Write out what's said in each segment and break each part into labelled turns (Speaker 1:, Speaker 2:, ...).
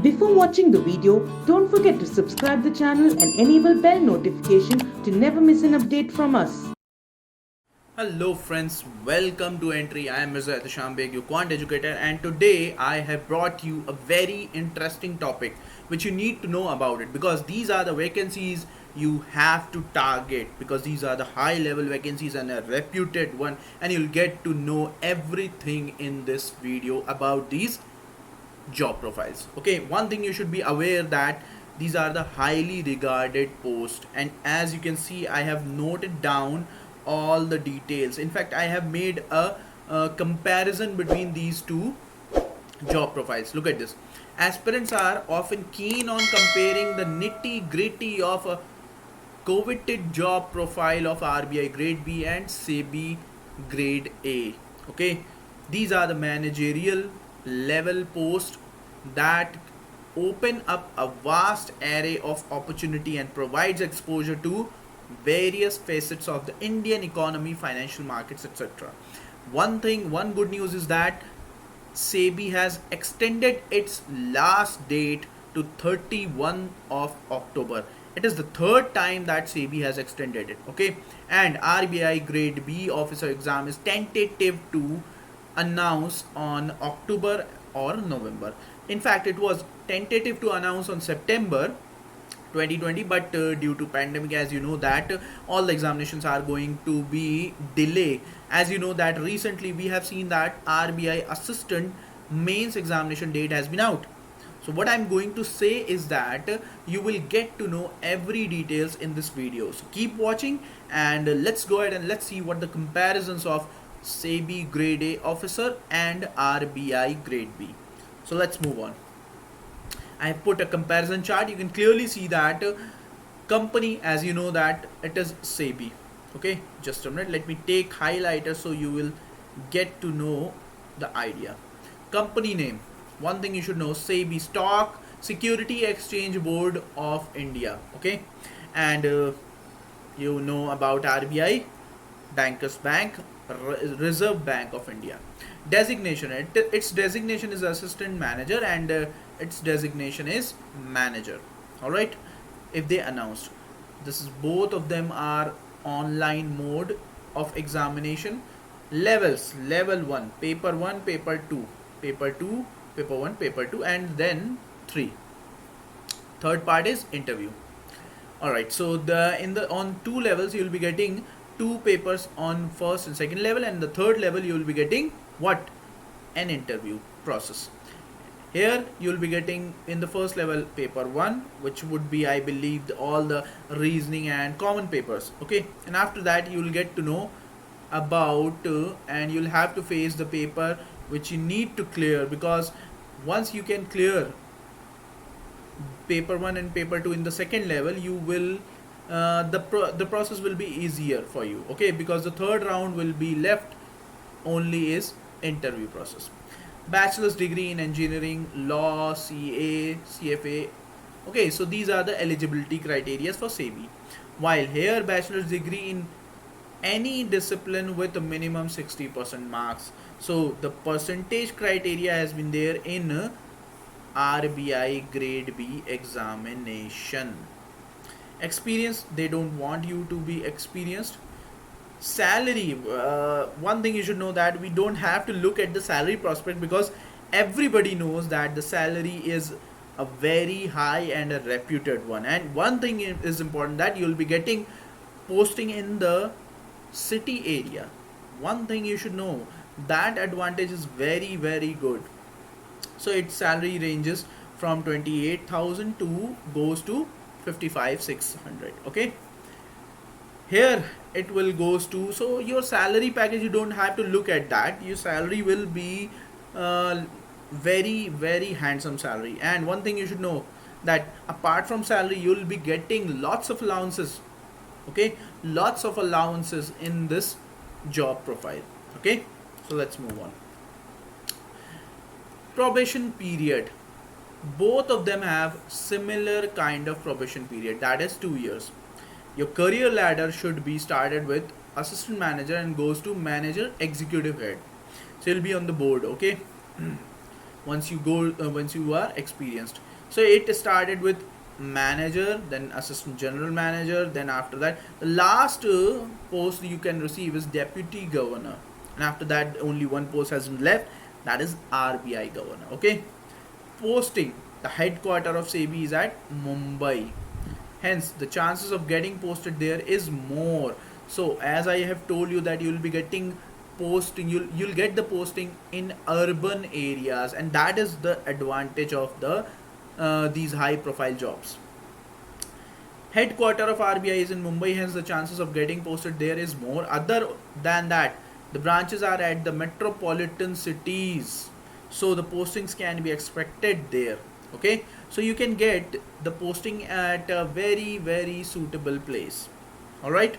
Speaker 1: Before watching the video, don't forget to subscribe the channel and enable bell notification to never miss an update from us.
Speaker 2: Hello friends, welcome to Entri. I am Mr. Shambeg, your quant educator, and today I have brought you a very interesting topic which you need to know about it, because these are the vacancies you have to target, because these are the high level vacancies and a reputed one, and you'll get to know everything in this video about these job profiles. Okay, one thing you should be aware that these are the highly regarded posts, and as you can see I have noted down all the details. In fact, I have made a comparison between these two job profiles. Look at this. Aspirants are often keen on comparing the nitty gritty of a coveted job profile of RBI Grade B and Sebi Grade A. Okay, these are the managerial level posts that open up a vast array of opportunity and provides exposure to various facets of the Indian economy, financial markets, etc. One good news is that Sebi has extended its last date to 31 of October. It is the third time that Sebi has extended it. Okay, and RBI Grade B officer exam is tentative to announce on October or November. In fact, it was tentative to announce on September 2020, but due to pandemic, as you know that all the examinations are going to be delayed. As you know that recently we have seen that RBI assistant mains examination date has been out. So what I'm going to say is that you will get to know every details in this video. So keep watching, and let's go ahead and let's see what the comparisons of Sebi Grade A officer and RBI Grade B. So let's move on. I have put a comparison chart. You can clearly see that company, as you know that it is Sebi. Okay, just a minute. Let me take highlighter so you will get to know the idea. Company name. One thing you should know: Sebi, Stock Security Exchange Board of India. Okay, and you know about RBI, Bankers Bank, Reserve Bank of India. Designation. Its designation is assistant manager, and its designation is manager. All right. If they announced, this is both of them are online mode of examination. Levels: level 1, paper 1, paper 2, paper 2, paper 1, paper 2, and then 3. Third part is interview. All right, so on 2 levels you will be getting 2 papers on first and second level, and the third level you will be getting what? An interview process. Here you will be getting in the first level paper 1, which would be, I believe, all the reasoning and common papers. Okay, and after that you will get to know about and you'll have to face the paper which you need to clear, because once you can clear paper 1 and paper 2 in the second level, you will the process will be easier for you. Okay, because the third round will be left only is interview process. Bachelor's degree in engineering, law, CA, CFA. Okay, so these are the eligibility criteria for Sebi. While here bachelor's degree in any discipline with a minimum 60% marks. So the percentage criteria has been there in RBI Grade B examination. Experience, they don't want you to be experienced. Salary, one thing you should know that we don't have to look at the salary prospect, because everybody knows that the salary is a very high and a reputed one. And one thing is important, that you'll be getting posting in the city area. One thing you should know, that advantage is very good. So its salary ranges from 28,000 to goes to 55,600. Okay, here it will goes to, so your salary package, you don't have to look at that. Your salary will be very handsome salary. And one thing you should know, that apart from salary you will be getting lots of allowances. Okay, lots of allowances in this job profile. Okay, so let's move on. Probation period. Both of them have similar kind of probation period, that is 2 years. Your career ladder should be started with assistant manager and goes to manager executive head. So you'll be on the board. Okay, once you are experienced. So it started with manager, then assistant general manager, then after that the last post you can receive is deputy governor, and after that only one post has been left, that is RBI governor. Okay, posting, the headquarter of Sebi is at Mumbai, hence the chances of getting posted there is more. So as I have told you that you will be getting posting, you'll get the posting in urban areas, and that is the advantage of the these high profile jobs. Headquarter of RBI is in Mumbai, hence the chances of getting posted there is more. Other than that, the branches are at the metropolitan cities, so the postings can be expected there. Okay, so you can get the posting at a very suitable place. All right,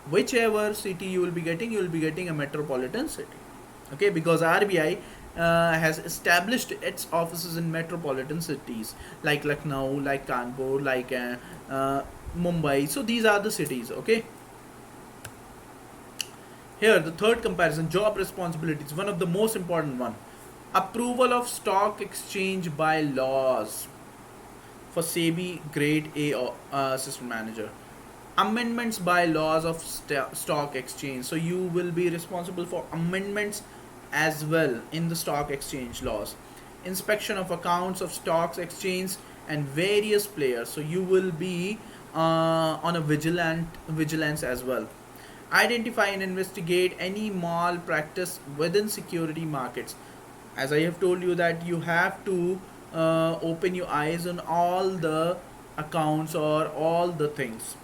Speaker 2: whichever city you will be getting a metropolitan city. Okay, because RBI has established its offices in metropolitan cities like Lucknow, like Kanpur, like Mumbai. So these are the cities. Okay, here the third comparison, job responsibilities, one of the most important one. Approval of stock exchange by laws for Sebi Grade A assistant manager. Amendments by laws of stock exchange. So you will be responsible for amendments as well in the stock exchange laws. Inspection of accounts of stocks exchange and various players. So you will be on a vigilance as well. Identify and investigate any malpractice within security markets. As I have told you that you have to open your eyes on all the accounts or all the things.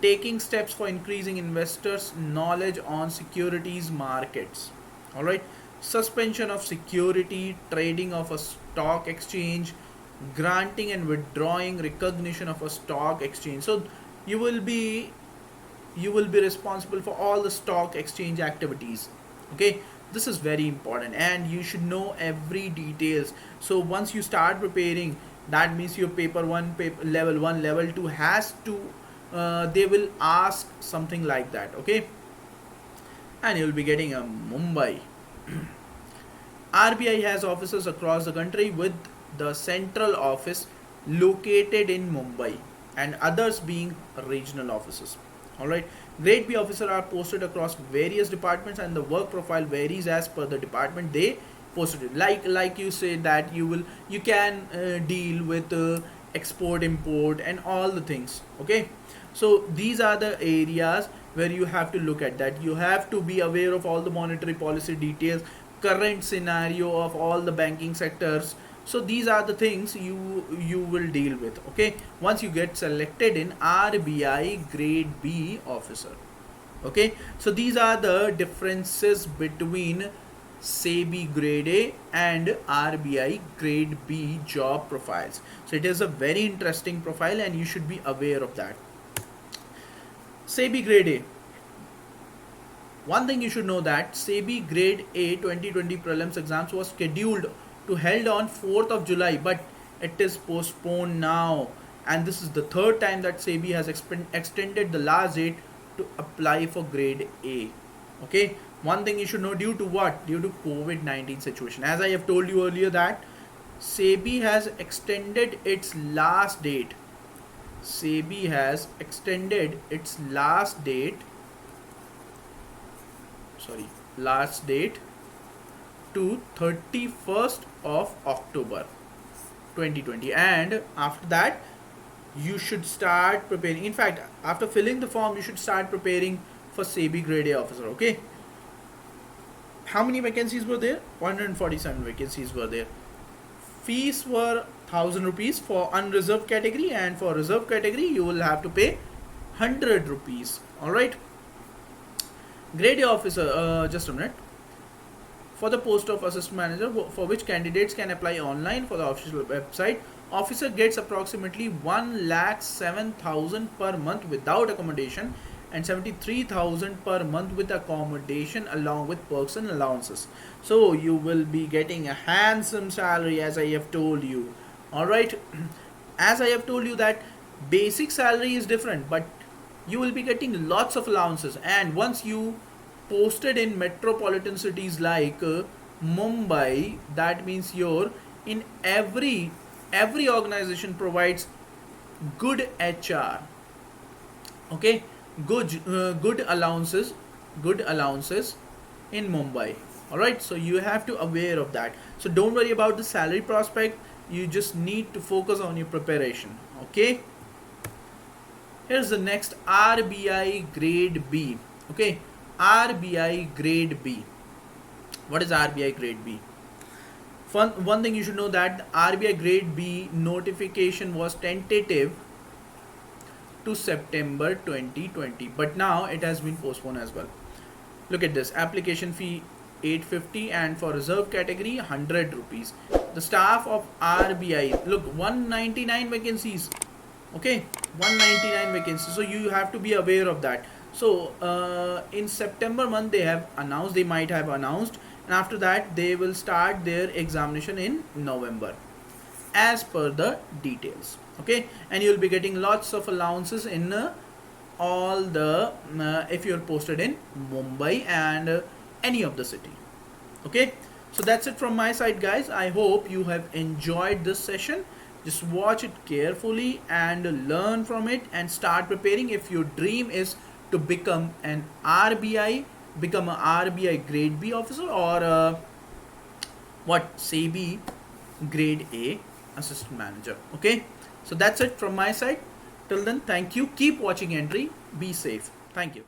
Speaker 2: Taking steps for increasing investors' knowledge on securities markets. All right. Suspension of security trading of a stock exchange, granting and withdrawing recognition of a stock exchange. So you will be responsible for all the stock exchange activities. Okay, this is very important and you should know every details. So once you start preparing, that means your paper 1, level 1, level 2 has to they will ask something like that. Okay, and you'll be getting a Mumbai. RBI has offices across the country with the central office located in Mumbai and others being regional offices. All right, grade B officer are posted across various departments and the work profile varies as per the department they posted it. Like you say that you can deal with export import and all the things. Okay, so these are the areas where you have to look at that. You have to be aware of all the monetary policy details, current scenario of all the banking sectors. So these are the things you will deal with. Okay, once you get selected in RBI Grade B officer. Okay, so these are the differences between Sebi Grade A and RBI Grade B job profiles. So it is a very interesting profile and you should be aware of that. Sebi Grade A. One thing you should know that Sebi Grade A 2020 prelims exams was scheduled to held on 4th of July, but it is postponed now. And this is the third time that Sebi has extended the last date to apply for Grade A. Okay. One thing you should know, due to what? Due to COVID-19 situation. As I have told you earlier that Sebi has extended its last date. Sebi has extended its last date to 31st of October 2020, and after that you should start preparing. In fact, after filling the form you should start preparing for Sebi Grade A officer. Okay, how many vacancies were there? 147 vacancies were there. Fees were 1000 rupees for unreserved category, and for reserved category you will have to pay 100 rupees. All right, Grade A officer, just a minute. For the post of assistant manager, for which candidates can apply online for the official website, officer gets approximately 1,07,000 per month without accommodation and 73,000 per month with accommodation along with perks and allowances. So you will be getting a handsome salary, as I have told you. All right, as I have told you that basic salary is different, but you will be getting lots of allowances. And once you posted in metropolitan cities like Mumbai, that means your in every organization provides good HR. Okay, good allowances in Mumbai. All right, so you have to aware of that. So don't worry about the salary prospect. You just need to focus on your preparation. Okay. Here's the next RBI Grade B. Okay, RBI Grade B. What is RBI Grade B? One thing you should know that the RBI Grade B notification was tentative to September 2020, but now it has been postponed as well. Look at this, application fee 850 and for reserve category 100 rupees. The staff of RBI, look, 199 vacancies. Okay, 199 vacancies, so you have to be aware of that. So in September month they might have announced, and after that they will start their examination in November as per the details. Okay, and you'll be getting lots of allowances in all the if you're posted in Mumbai and any of the city. Okay, so that's it from my side, guys. I hope you have enjoyed this session. Just watch it carefully and learn from it and start preparing. If your dream is to become an RBI, become an RBI Grade B officer, or Sebi Grade A assistant manager. Okay, so that's it from my side. Till then, thank you. Keep watching Entri. Be safe. Thank you.